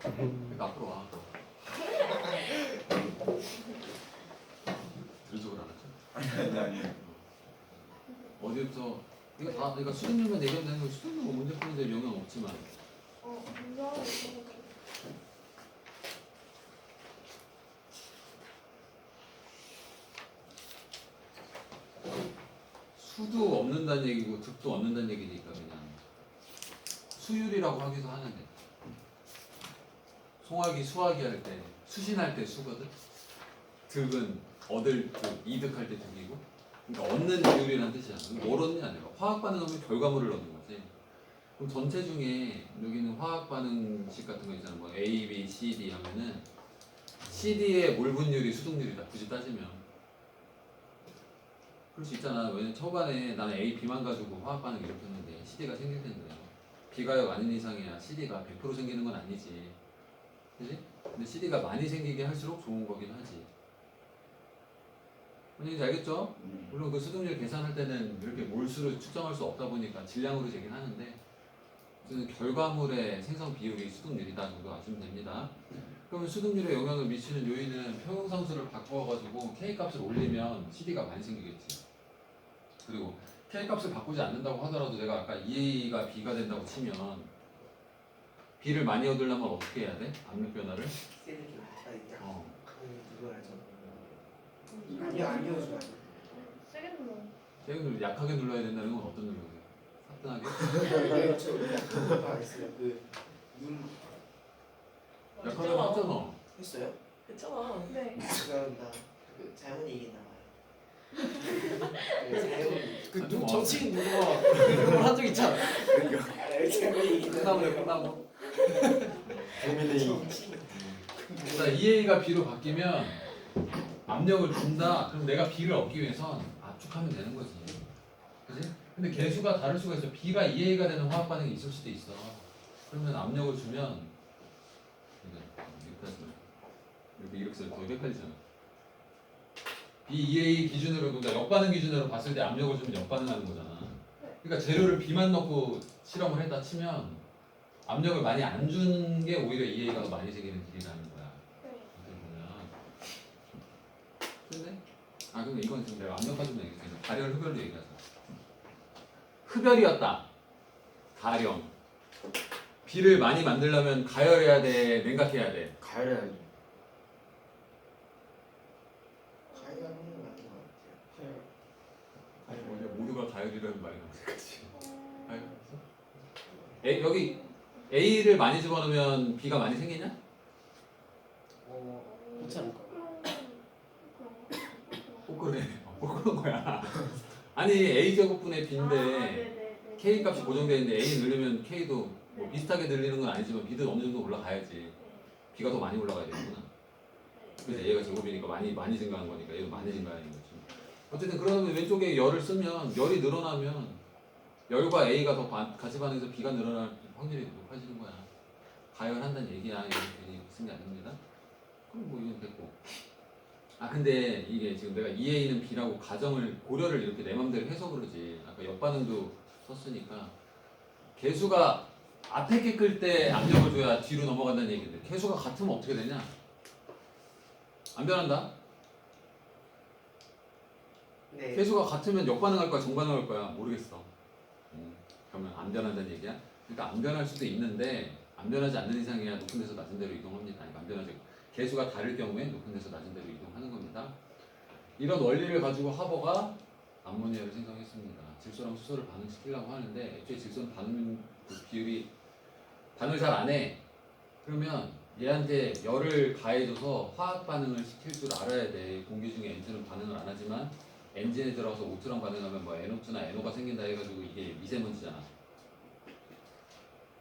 그러니까 앞으로 와. 들은 척을 안 하죠? 아니. 어디부터 이거 다 그러니까 수능률만 얘기하면 되는 거 수능률 뭐 문제 푸는 데 영향 없지만 문제 하나 있어서 수도 없는다는 얘기고 득도 얻는다는 얘기니까 그냥 수율이라고 하기도 하는데 송하기 수하기 할 때 수신할 때 수거든. 득은 얻을 득, 이득할 때 득이고 그러니까 얻는 비율이라는 뜻이잖아. 뭘 얻느냐 내가 화학 반응하면 결과물을 얻는 거지. 그럼 전체 중에 여기는 화학 반응식 같은 거 있잖아. 뭐 A, B, C, D 하면은 CD의 몰분율이 수득률이다. 굳이 따지면 그럴 수 있잖아. 왜냐면 초반에 나는 A, B만 가지고 화학 반응 이렇게 했는데 CD가 생길 텐데 B가 아닌 이상이야 CD가 100% 생기는 건 아니지. 그지? 근데 CD가 많이 생기게 할수록 좋은 거긴 하지. 뭔지 알겠죠? 물론 그 수득률 계산할 때는 이렇게 몰수를 측정할 수 없다 보니까 질량으로 재긴 하는데 어쨌든 결과물의 생성 비율이 수득률이다 정도 아시면 됩니다. 그러면 수득률에 영향을 미치는 요인은 평형상수를 바꿔가지고 K값을 올리면 CD가 많이 생기겠지. 그리고 K값을 바꾸지 않는다고 하더라도 내가 아까 EA가 B가 된다고 치면 B를 많이 얻으려면 어떻게 해야 돼? 압력 변화를? 그거 알죠? 알려줘요. 세게 눌러. 세게 약하게 눌러야 된다는 건 어떤 능력이에요? 사뿐하게? 약하게 맞잖아. 했어요? 했잖아. 네. 죄송합니다. 잘못 얘기했나 봐요. 좀 정치인 누가 그런 걸 한 적 있잖아. 잘못 얘기했나 끝나고 끝나고. 재밌네. 자, EA가 B로 바뀌면 압력을 준다. 그럼 내가 B를 얻기 위해선 압축하면 되는 거지. 그지? 근데 개수가 다를 수가 있어. B가 EA가 되는 화학 반응이 있을 수도 있어. 그러면 압력을 주면 이렇게 써도 더 헷갈리잖아. BEA 기준으로 그러니까 역반응 기준으로 봤을 때 압력을 주면 역반응하는 거잖아. 그러니까 재료를 B만 넣고 실험을 했다 치면 압력을 많이 안 준 게 오히려 EA가 더 많이 생기는 길이라는 거야. 근데 아 근데 이건 지금 내가 압력 가지고 얘기했으니까 발열 흡열로 얘기하자. 흡열이었다. 가령 B를 많이 만들려면 가열해야 돼, 냉각해야 돼. 가열해야죠. 가열하는 거 맞는 것 같아요. 원래 모두가 가열이라는 말이 나올 때까지. 가열했어? 여기 A를 많이 집어넣으면 B가 많이 생기냐? 그렇지 않을까? 뽀끄네. 뽀끄는 거야. 아니 A 제곱분의 B인데 네네네. K 값이 고정되어 있는데 A 늘리면 K도 뭐 비슷하게 늘리는 건 아니지만 B도 어느 정도 올라가야지. B가 더 많이 올라가야 되구나. 그래서 얘가 제곱이니까 많이 증가한 거니까 얘도 많이 증가하는 거지. 어쨌든 그러면 왼쪽에 열을 쓰면 열이 늘어나면 열과 A가 더 같이 반응해서 B가 늘어날 확률이 높아지는 거야. 가열한다는 얘기야. 이거 괜히 쓴 게 아닙니다. 그럼 뭐 이건 됐고. 아 근데 이게 지금 내가 EA는 B라고 가정을 고려를 이렇게 내 맘대로 해서 그러지. 아까 역반응도 썼으니까 개수가 앞에 게 끌 때 압력을 줘야 뒤로 넘어간다는 얘기인데 개수가 같으면 어떻게 되냐? 안 변한다? 네. 개수가 같으면 역반응할 거야 정반응할 거야 모르겠어. 그러면 안 변한다는 얘기야? 그러니까 안 변할 수도 있는데 안 변하지 않는 이상이야 높은 데서 낮은 데로 이동합니다. 안 변하지. 개수가 다를 경우에 높은 데서 낮은 데로 이동하는 겁니다. 이런 원리를 가지고 하버가 암모니아를 생성했습니다. 질소랑 수소를 반응시키려고 하는데 애초에 질소는 반응 비율이 반응을 잘 안 해. 그러면 얘한테 열을 가해줘서 화학 반응을 시킬 줄 알아야 돼. 공기 중에 N2는 반응을 안 하지만 엔진에 들어가서 O2랑 반응하면 뭐 NO2나 NO가 생긴다 해가지고 이게 미세먼지잖아.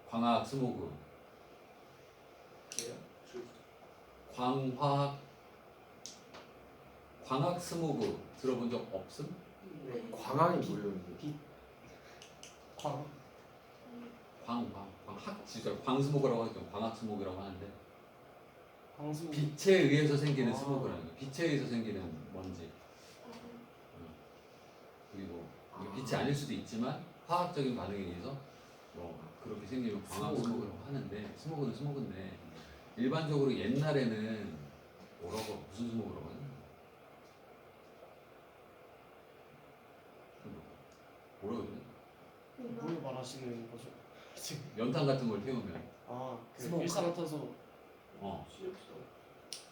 광학 스모그. 광학 스모그 들어본 적 없음? 네. 광학이 뭐예요? 광학 진짜 광스모그라고 하죠. 광학 스모그라고 하는데 방수. 빛에 의해서 생기는 스모그라는 거. 빛에 의해서 생기는 먼지. 그리고 이게 빛이 아닐 수도 있지만 화학적인 반응에 의해서 뭐 그렇게 생기면 광학 스모그라고 하는데 스모그는 스모그인데 일반적으로 옛날에는 뭐라고 무슨 수목이라고 하냐? 뭐라고 그래? 뭘 말하시는 거죠? 지금 연탄 같은 걸 태우면 아그 스모크. 일산화탄소 어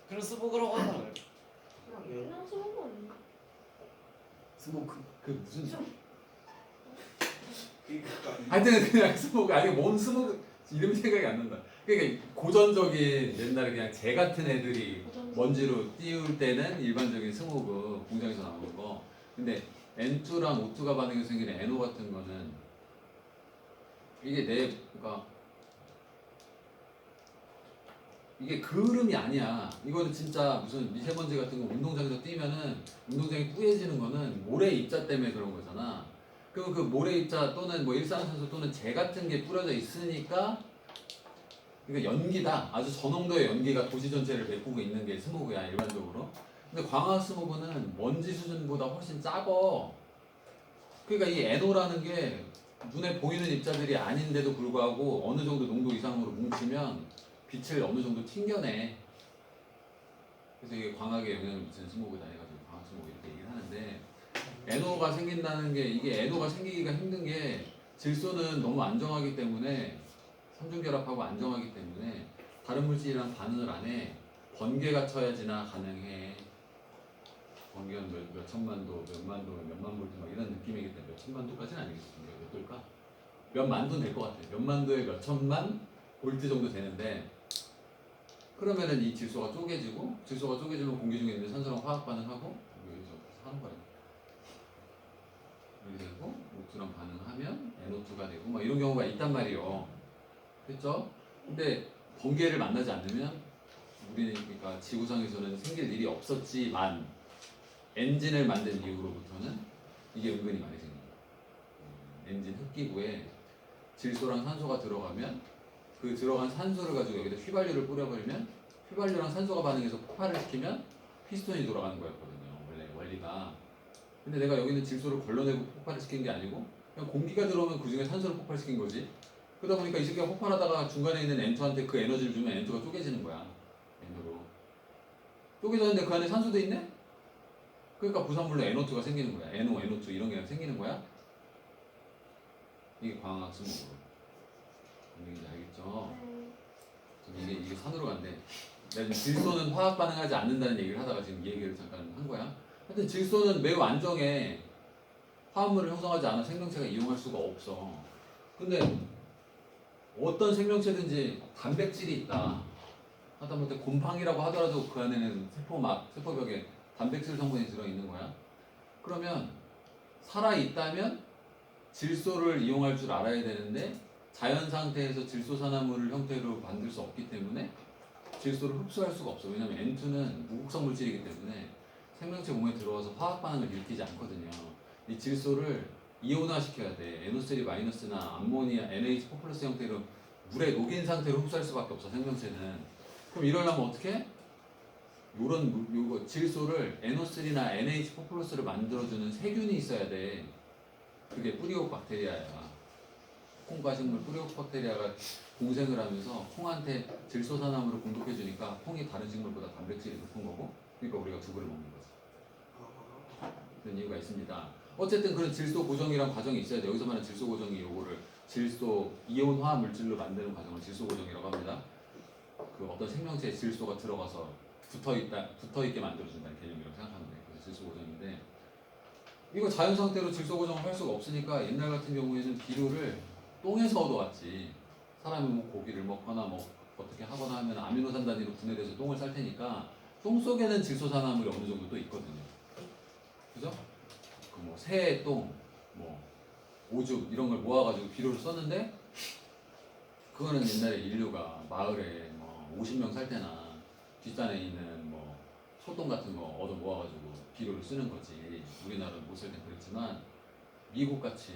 그런 스모그라고 하잖아요. 그냥 수목은 아닌가? 스모크. 그 무슨 그러니까 하여튼 그냥 스모그 아니 뭔 스모그 이름 생각이 안 난다. 그러니까 고전적인 옛날에 그냥 재 같은 애들이 먼지로 띄울 때는 일반적인 스모그 공장에서 나오는 거. 근데 N2랑 O2가 반응해서 생기는 NO 같은 거는 이게 그러니까 이게 그을음이 아니야. 이거는 진짜 무슨 미세먼지 같은 거 운동장에서 뛰면은 운동장이 뿌얘지는 거는 모래 입자 때문에 그런 거잖아. 그럼 그 모래 입자 또는 뭐 일산화탄소 또는 재 같은 게 뿌려져 있으니까 그러니까 연기다. 아주 저농도의 연기가 도시 전체를 메꾸고 있는 게 스모그야 일반적으로. 근데 광학 스모그는 먼지 수준보다 훨씬 작어. 그러니까 이 NO라는 게 눈에 보이는 입자들이 아닌데도 불구하고 어느 정도 농도 이상으로 뭉치면 빛을 어느 정도 튕겨내. 그래서 이게 광학에 영향을 미치는 스모그다 해가지고 광학 스모그 이렇게 얘기를 하는데 NO가 생긴다는 게 이게 NO가 생기기가 힘든 게 질소는 너무 안정하기 때문에 삼중결합하고 안정하기 때문에 다른 물질이랑 반응을 안 해. 번개가 쳐야지나 가능해. 번개는 몇 천만 도, 몇만 도, 몇만 볼트 막 이런 느낌이기 때문에 몇 천만 도까지는 아니겠습니다. 몇 도일까? 몇만 도는 될 것 같아. 몇만 도에 몇 천만 볼트 정도 되는데 그러면은 이 질소가 쪼개지고 질소가 쪼개지면 공기 중에 있는 산소랑 화학 반응하고 여기서 하는 거야. 이렇게 되고 O2랑 반응하면 NO2가 되고 막 이런 경우가 있단 말이에요. 그렇죠? 근데 번개를 만나지 않으면 우리는 그러니까 지구상에서는 생길 일이 없었지만 엔진을 만든 이후로부터는 이게 은근히 많이 생깁니다. 엔진 흡기구에 질소랑 산소가 들어가면 그 들어간 산소를 가지고 여기다 휘발유를 뿌려버리면 휘발유랑 산소가 반응해서 폭발을 시키면 피스톤이 돌아가는 거였거든요. 원래 원리가. 근데 내가 여기는 질소를 걸러내고 폭발을 시킨 게 아니고 그냥 공기가 들어오면 그 중에 산소를 폭발시킨 거지. 그러다 보니까 이 새끼가 폭발하다가 중간에 있는 N2한테 그 에너지를 주면 N2가 쪼개지는 거야. N으로. 쪼개졌는데 그 안에 산소도 있네? 그러니까 부산물로 NO2가 생기는 거야. NO, NO2 이런 게 생기는 거야. 이게 광학 스모그. 뭔 얘기인지 알겠죠? 네. 이게 산으로 간대. 내가 지금 질소는 화학 반응하지 않는다는 얘기를 하다가 지금 이 얘기를 잠깐 한 거야. 하여튼 질소는 매우 안정해. 화합물을 형성하지 않아 생명체가 이용할 수가 없어. 근데 어떤 생명체든지 단백질이 있다. 하다못해 곰팡이라고 하더라도 그 안에는 세포벽에 단백질 성분이 들어있는 거야. 그러면 살아있다면 질소를 이용할 줄 알아야 되는데 자연 상태에서 질소산화물을 형태로 만들 수 없기 때문에 질소를 흡수할 수가 없어. 왜냐면 N2는 무극성 물질이기 때문에 생명체 몸에 들어와서 화학 반응을 일으키지 않거든요. 이 질소를 이온화 시켜야 돼. NO3-나 암모니아, NH4+ 형태로 물에 녹인 상태로 흡수할 수밖에 없어 생명체는. 그럼 이러려면 어떻게? 요거 질소를 NO3나 NH4+를 만들어주는 세균이 있어야 돼. 그게 뿌리옥 박테리아야. 콩과 식물 뿌리옥 박테리아가 공생을 하면서 콩한테 질소산화물을 공급해주니까 콩이 다른 식물보다 단백질이 높은 거고, 그러니까 우리가 두부를 먹는 거지. 그런 이유가 있습니다. 어쨌든 그런 질소 고정이란 과정이 있어야 돼. 여기서 말하는 질소 고정이 요거를 질소 이온화 물질로 만드는 과정을 질소 고정이라고 합니다. 그 어떤 생명체에 질소가 들어가서 붙어있게 만들어준다는 개념이라고 생각하면 돼. 그래서 질소 고정인데, 이거 자연 상태로 질소 고정을 할 수가 없으니까 옛날 같은 경우에는 비료를 똥에서 얻어왔지. 사람이 뭐 고기를 먹거나 뭐 어떻게 하거나 하면 아미노산 단위로 분해돼서 똥을 쌀 테니까 똥 속에는 질소산화물이 어느 정도 또 있거든요. 그죠? 그 뭐 새 똥, 뭐 오죽 이런 걸 모아가지고 비료를 썼는데, 그거는 옛날에 인류가 마을에 뭐 50명 살 때나 뒷산에 있는 뭐 소똥 같은 거 얻어 모아가지고 비료를 쓰는 거지. 우리나라는 못 살 땐 그랬지만 미국 같이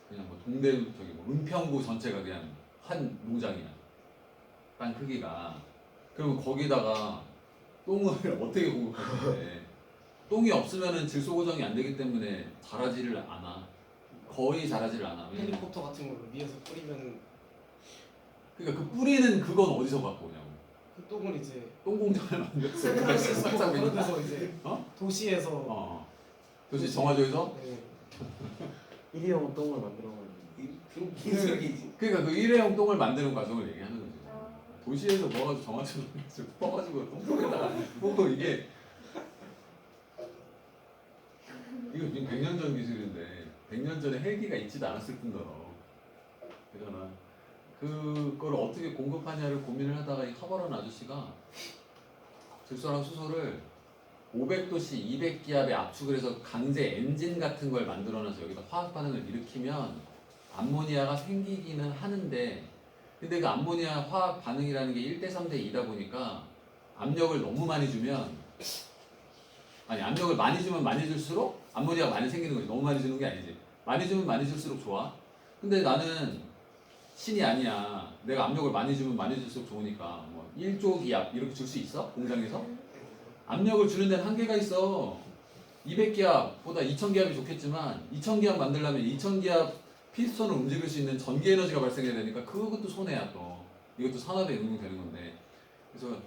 그냥 뭐 동대 저기 뭐 은평구 전체가 그냥 한 농장이야. 땅 크기가. 그러면 거기다가 똥을 어떻게 공급할 건데? 똥이 없으면은 질소 고정이 안 되기 때문에 자라지를 않아. 거의 자라지를 않아. 왜냐면 헬리콥터 같은 걸로 위에서 뿌리면 그러니까 그 뿌리는 그건 어디서 갖고 오냐고. 그 똥을 이제 똥공장을 만들었어. 그런 데서 이제 어? 도시에서 도시 정화조에서 네. 일회용 똥을 만들어가지고. 그럼 기술이지. 그러니까 그 일회용 똥을 만드는 과정을 얘기하는 거지. 아, 도시에서 뭐가 정화조를 퍼가지고 똥통에다가 뭐 이게 이거 지금 100년 전 기술인데 100년 전에 헬기가 있지도 않았을 뿐더러 그잖아. 그걸 어떻게 공급하냐를 고민을 하다가 이 카바란 아저씨가 질소랑 수소를 500도씨 200기압에 압축을 해서 강제 엔진 같은 걸 만들어놔서 여기다 화학 반응을 일으키면 암모니아가 생기기는 하는데 근데 그 암모니아 화학 반응이라는 게 1대 3대 2다 보니까 압력을 너무 많이 주면 아니 압력을 많이 주면 많이 줄수록 암모니아가 많이 생기는 거지. 너무 많이 주는 게 아니지. 많이 주면 많이 줄수록 좋아. 근데 나는 신이 아니야. 내가 압력을 많이 주면 많이 줄수록 좋으니까 뭐 1조 기압 이렇게 줄 수 있어? 공장에서? 압력을 주는 데는 한계가 있어. 200기압보다 2000기압이 좋겠지만 2000기압 만들려면 2000기압 피스톤을 움직일 수 있는 전기 에너지가 발생해야 되니까 그것도 손해야 또. 이것도 산업에 응용되는 건데. 그래서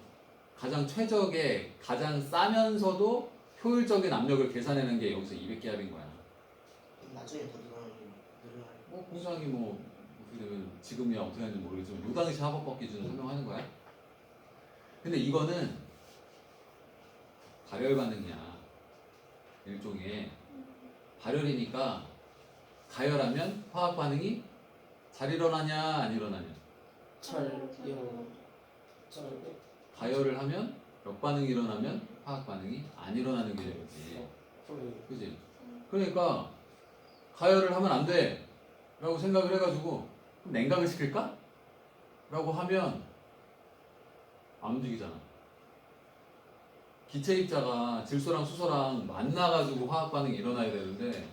가장 최적의 가장 싸면서도 효율적인 압력을 계산하는 게 여기서 200기압인 거야. 나중에 더 늘어나요. 뭐 공장이 뭐 어떻게 되면 지금이야 어떻게 하는지 모르겠지만 요 당시 합법법 기준을 설명하는 거야. 근데 이거는 발열 반응이야. 일종의 발열이니까 가열하면 화학 반응이 잘 일어나냐 안 일어나냐. 잘 가열을 하면 역반응이 일어나면 화학 반응이 안 일어나는 개념이지. 그지? 그러니까 가열을 하면 안 돼 라고 생각을 해가지고 그럼 냉각을 시킬까? 라고 하면 안 움직이잖아. 기체 입자가 질소랑 수소랑 만나가지고 화학 반응이 일어나야 되는데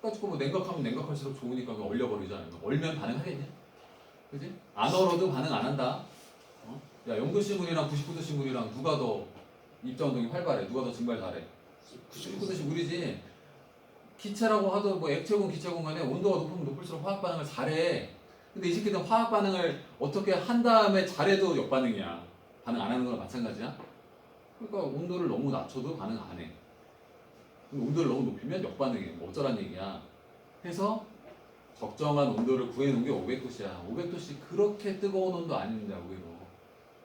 똑같이 뭐 냉각하면 냉각할수록 좋으니까 그거 얼려버리잖아. 얼면 반응하겠냐? 그지? 안 얼어도 반응 안 한다. 어? 야 0도씨 물이랑 99도씨 물이랑 누가 더 입자 운동이 활발해? 누가 더 증발 잘해? 99도씨 물이지. 기체라고 하도 뭐 액체군 기체군 간에 온도가 높으면 높을수록 화학 반응을 잘해. 근데 이 새끼들은 화학 반응을 어떻게 한 다음에 잘해도 역반응이야. 반응 안 하는 거랑 마찬가지야. 그러니까 온도를 너무 낮춰도 반응 안 해. 온도를 너무 높이면 역반응이야. 뭐 어쩌란 얘기야. 해서 적정한 온도를 구해놓은 게 500도씨야. 500도씨 그렇게 뜨거운 온도 아닙니다. 의외로.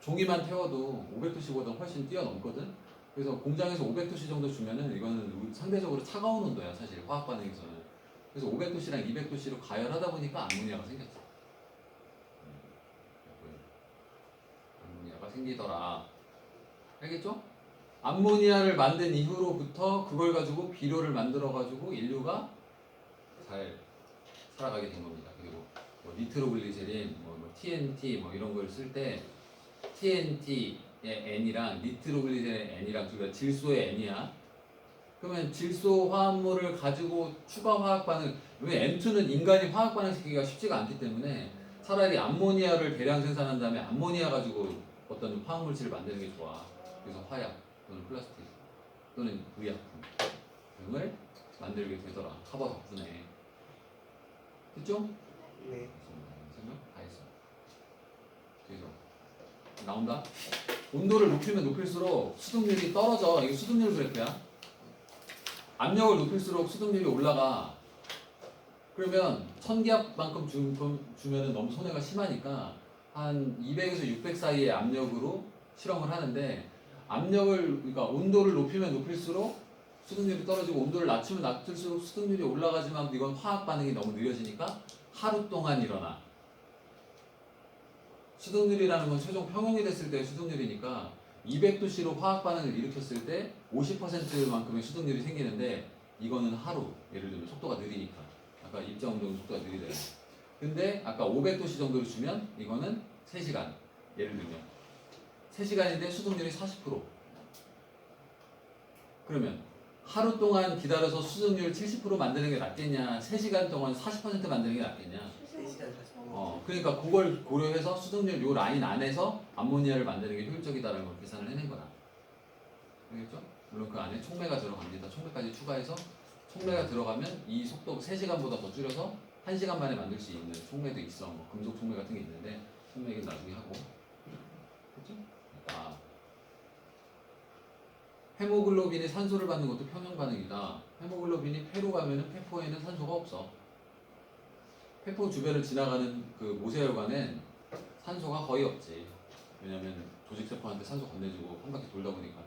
종이만 태워도 500도씨보다 훨씬 뛰어넘거든. 그래서 공장에서 500도씨 정도 주면은 이거는 상대적으로 차가운 온도야. 사실 화학 반응에서는. 그래서 500도씨랑 200도씨로 가열하다 보니까 암모니아가 생겼어. 암모니아가 생기더라. 알겠죠? 암모니아를 만든 이후로부터 그걸 가지고 비료를 만들어가지고 인류가 잘 살아가게 된 겁니다. 그리고 뭐 니트로글리세린, 뭐 TNT 뭐 이런 걸 쓸 때 TNT의 N이랑 니트로글리세린 N이랑 둘 다 질소의 N이야. 그러면 질소 화합물을 가지고 추가 화학 반응, 왜 N2는 인간이 화학 반응 시키기가 쉽지가 않기 때문에 차라리 암모니아를 대량 생산한 다음에 암모니아 가지고 어떤 화학물질을 만드는 게 좋아. 그래서 화약 또는 플라스틱 또는 의약품 등을 만들게 되더라. 카바 덕분에. 됐죠? 네. 설명 다 했어. 그래서 나온다. 온도를 높이면 높일수록 수동률이 떨어져. 이게 수동률 그래프야. 압력을 높일수록 수동률이 올라가. 그러면 1000기압만큼 주면은 너무 손해가 심하니까 한 200에서 600 사이의 압력으로 실험을 하는데 압력을 그러니까 온도를 높이면 높일수록 수동률이 떨어지고 온도를 낮추면 낮출수록 수동률이 올라가지만 이건 화학 반응이 너무 느려지니까 하루 동안 일어나. 수동률이라는 건 최종 평형이 됐을 때 수동률이니까 200도씨로 화학 반응을 일으켰을 때 50%만큼의 수동률이 생기는데 이거는 하루. 예를 들면 속도가 느리니까. 아까 입자 운동 속도가 느리잖아요. 근데 아까 500도씨 정도로 주면 이거는 3시간. 예를 들면 3시간인데 수동률이 40%. 그러면 하루 동안 기다려서 수동률 70% 만드는 게 낫겠냐? 3시간 동안 40% 만드는 게 낫겠냐? 3시간 40분. 그러니까 그걸 고려해서 수동률 요 라인 안에서 암모니아를 만드는 게 효율적이다라는 걸 계산을 해낸 거다. 알겠죠? 물론 그 안에 촉매가 들어갑니다. 촉매까지 추가해서 촉매가 들어가면 이 속도 3시간보다 더 줄여서 1시간 만에 만들 수 있는 촉매도 있어. 뭐 금속 촉매 같은 게 있는데 촉매 얘기는 나중에 하고. 그렇죠? 그러니까 헤모글로빈이 산소를 받는 것도 평형 반응이다. 헤모글로빈이 폐로 가면은 폐포에는 산소가 없어. 폐포 주변을 지나가는 그 모세혈관엔 산소가 거의 없지. 왜냐면 조직세포한테 산소 건네주고 한 바퀴 돌다 보니까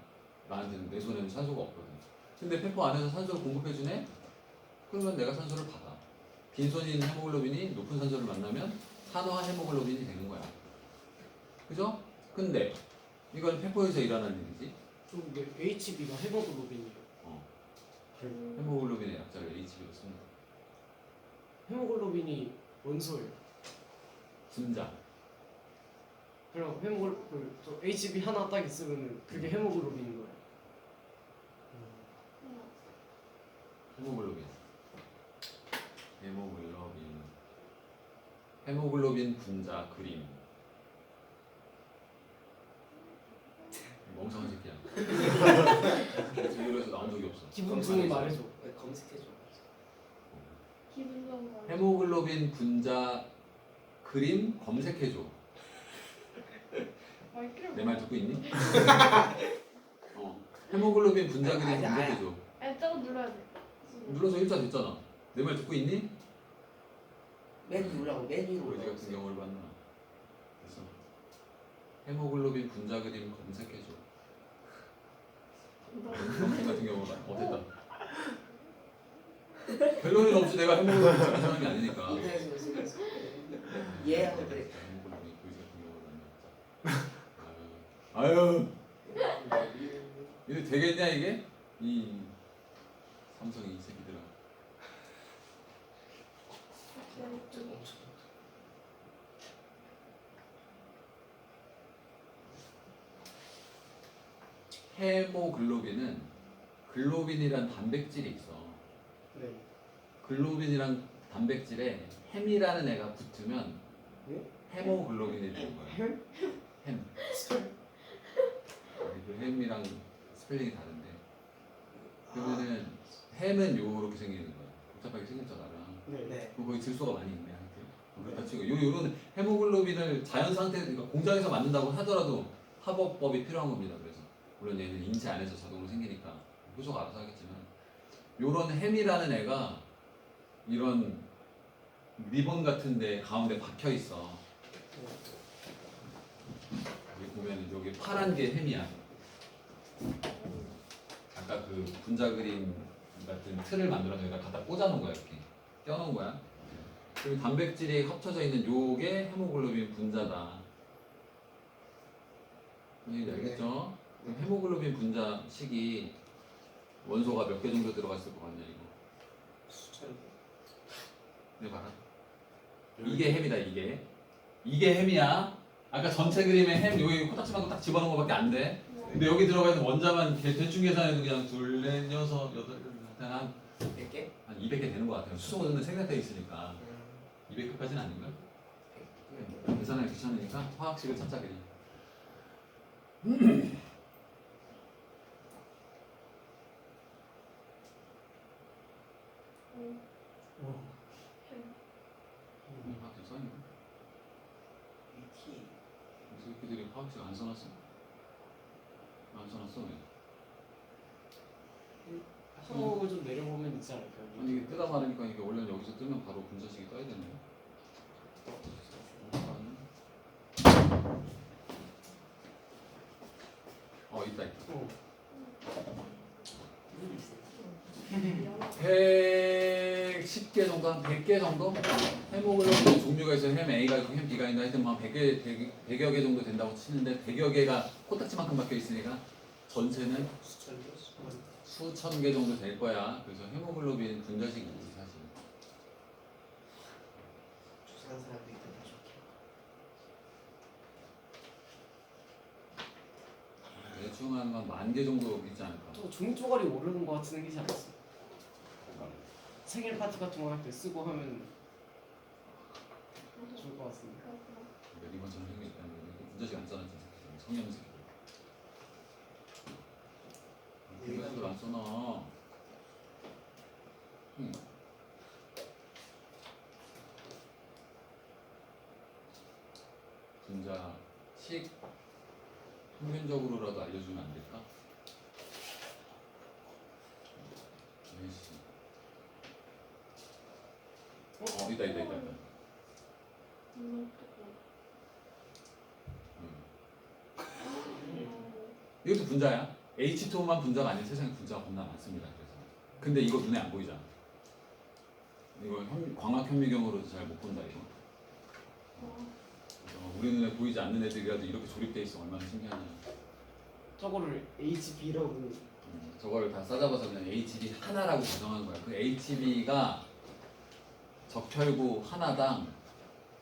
나한테는 내 손에는 산소가 없거든. 근데 폐포 안에서 산소를 공급해주네? 그러면 내가 산소를 받아. 빈손에 있는 헤모글로빈이 높은 산소를 만나면 산화 헤모글로빈이 되는 거야. 그죠? 근데 이건 폐포에서 일어나는 일이지. 근데 HB가 헤모글로빈이에요. 헤모글로빈의 약자를 HB로 씁니다. 헤모글로빈이 원소예요. 분자. 그럼 저 HB 하나 딱 있으면 그게 헤모글로빈인 거예요. 헤모글로빈. 헤모글로빈 분자 그림. 멍청한 새끼야. 제대로해서 나온 적이 없어. 기분 좋은 말해줘. 왜 검색해줘? 기분 좋은 거. 헤모글로빈 분자 그림 검색해줘. 내 말 듣고 있니? 헤모글로빈 분자 그림 아니, 아니. 검색해줘. 저거 눌러야 돼. 눌러서 1자 됐잖아. 내 말 듣고 있니? 맨 위로 맨 위로 우리 같은 경우를 봤나? 그래서 헤모글로빈 분자 그림 검색해줘. 같은 경우가 어땠다? 결론이 없이 내가 헤모글로빈 찾는 사람이 아니니까. 인터넷에서 이해하고 그래. 헤모글로빈 그지 같은 경우를 아유. 이게 되겠냐 이게? 이 삼성이 이 새끼들아. 헤모글로빈은 글로빈이란 단백질이 있어. 네. 글로빈이란 단백질에 햄이라는 애가 붙으면 네? 헤모글로빈이 되는 거야. 햄? 햄. 그 햄이랑 스펠링이 다른데. 그러면은 햄은 요렇게 생기는 거야. 복잡하게 생겼잖아. 네. 네. 그럼 거기 질소가 많이 있네. 그렇다 치고 요런 헤모글로빈을 자연 상태, 그러니까 공장에서 만든다고 하더라도 합법법이 필요한 겁니다. 그래서 물론 얘는 인체 안에서 자동으로 생기니까 효소가 알아서 하겠지만 요런 햄이라는 애가 이런 리본 같은데 가운데 박혀 있어. 여기 보면 여기 파란 게 햄이야. 아까 그 분자 그림 같은 틀을 만들어서 여기다 갖다 꽂아놓은 거야. 이렇게 떼어놓은 거야. 그리고 단백질이 합쳐져 있는 요게 헤모글로빈 분자다. 이해 알겠죠? 그럼 헤모글로빈 분자식이 원소가 몇 개 정도 들어갔을 것 같냐 이거. 수천. 네 봐라. 이게 햄이다 이게. 이게 햄이야. 아까 전체 그림에 햄 여기 코딱지만큼 딱 집어넣은 거밖에 안 돼. 근데 여기 들어가 있는 원자만 대충 계산해도 그냥 둘, 넷, 여섯, 여덟, 한 100개? 200개 되는 것 같아요. 수소는 생략되어 있으니까 200개까지는 아닌가? 계산하기 귀찮으니까 화학식을 찾자 그냥. 화학식 써있나? ET. 이 새끼들이 화학식 안 써놨어? 안 써놨어 왜? 한국을 좀 내려보면 있지 않을까요? 아니 이게 뜨다 말으니까 이게 원래는 여기서 뜨면 바로 분자식이 떠야 되네요. 있다 있다. 110개 정도, 한 100개 정도? 헤모글로빈 종류가 있어요. 햄 A가 있고 햄 B가 있나 하여튼 뭐 100개, 100여 개 정도 된다고 치는데 100여 개가 코딱지만큼 박혀 있으니까 전체는 수천 개? 수천 개 정도 될 거야. 그래서 헤모글로빈 분자식이지 사실. 조사한 사람도 있던데 좋게. 대충 한 10,000개 정도 있지 않을까. 또 종이 쪼가리 오르는 거 같은 생기지 않았어? 생일 파티 같은 거 할 때 쓰고 하면 좋을 것 같습니다. 이번처럼 생겼다는 게 분자식 안 써놨지. 성형식. 분자식을 안 써놔. 분자식 평균적으로라도 알려주면 안 될까? 있다. 이것도 분자야. H2만 분자가 아닌 세상에 분자가 겁나 많습니다. 그래서 근데 이거 눈에 안 보이잖아. 이거 광학 현미경으로도 잘 못 본다 이거. 그래서 우리 눈에 보이지 않는 애들이라도 이렇게 조립돼 있어 얼마나 신기하냐. 저거를 HB라고. 저거를 다 싸잡아서 그냥 HB 하나라고 가정한 거야. 그 HB가 적혈구 하나당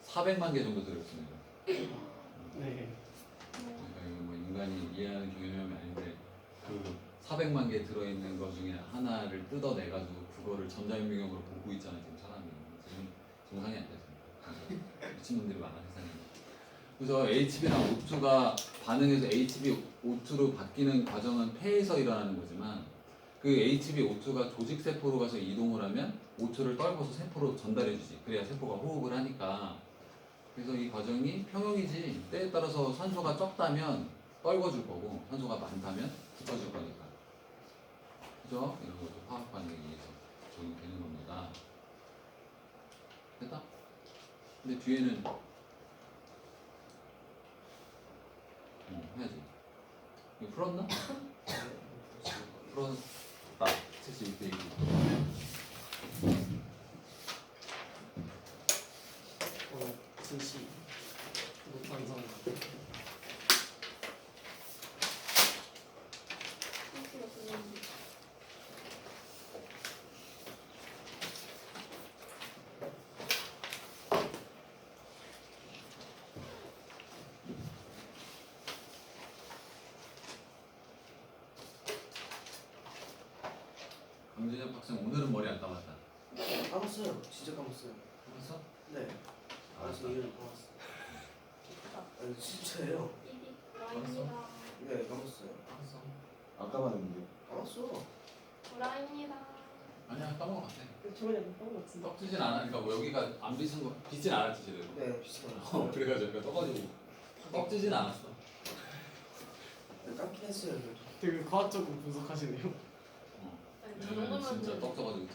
400만 개 정도 들어있습니다. 네. 그러니까 이거 뭐 인간이 이해하는 개념이 아닌데 그 400만 개 들어있는 것 중에 하나를 뜯어내가지고 그거를 전자현미경으로 보고 있잖아요. 지금 사람이 지금 정상이 안 됐습니다. 미친놈들이 많아 세상에. 그래서 HB랑 O2가 반응해서 HbO2로 바뀌는 과정은 폐에서 일어나는 거지만 그 HbO2가 조직세포로 가서 이동을 하면 O2를 떨궈서 세포로 전달해주지. 그래야 세포가 호흡을 하니까. 그래서 이 과정이 평형이지. 때에 따라서 산소가 적다면 떨궈줄 거고 산소가 많다면 붙어줄 거니까. 그죠? 이런 것도 화학 반응에 의해서 적용되는 겁니다. 됐다? 근데 뒤에는 해야지. 이거 풀었나? 풀었다. 76대 1. 진시 못한 사람. 강진혁 학생 오늘은 머리 안 감았다. 감았어요. 진짜 감았어요. 감았어? 네. 알았어. 이해를 감았어. 아니 진짜예요. 네 감았어요. 감았어. 아까 봤는데. 감았어. 보라입니다. 아니야 까먹은 것 같아. 저번에 못본것 같은데. 떡지진 않아. 그러니까 뭐 여기가 안 비친 거 비진 않았지 제대로. 네 비슷해요. 그래가지고 그러니까 떠가지고 떡지진 않았어. 깜긴 했어요. 그래도. 되게 과학적으로 분석하시네요. 왜냐면 진짜 떡져가지고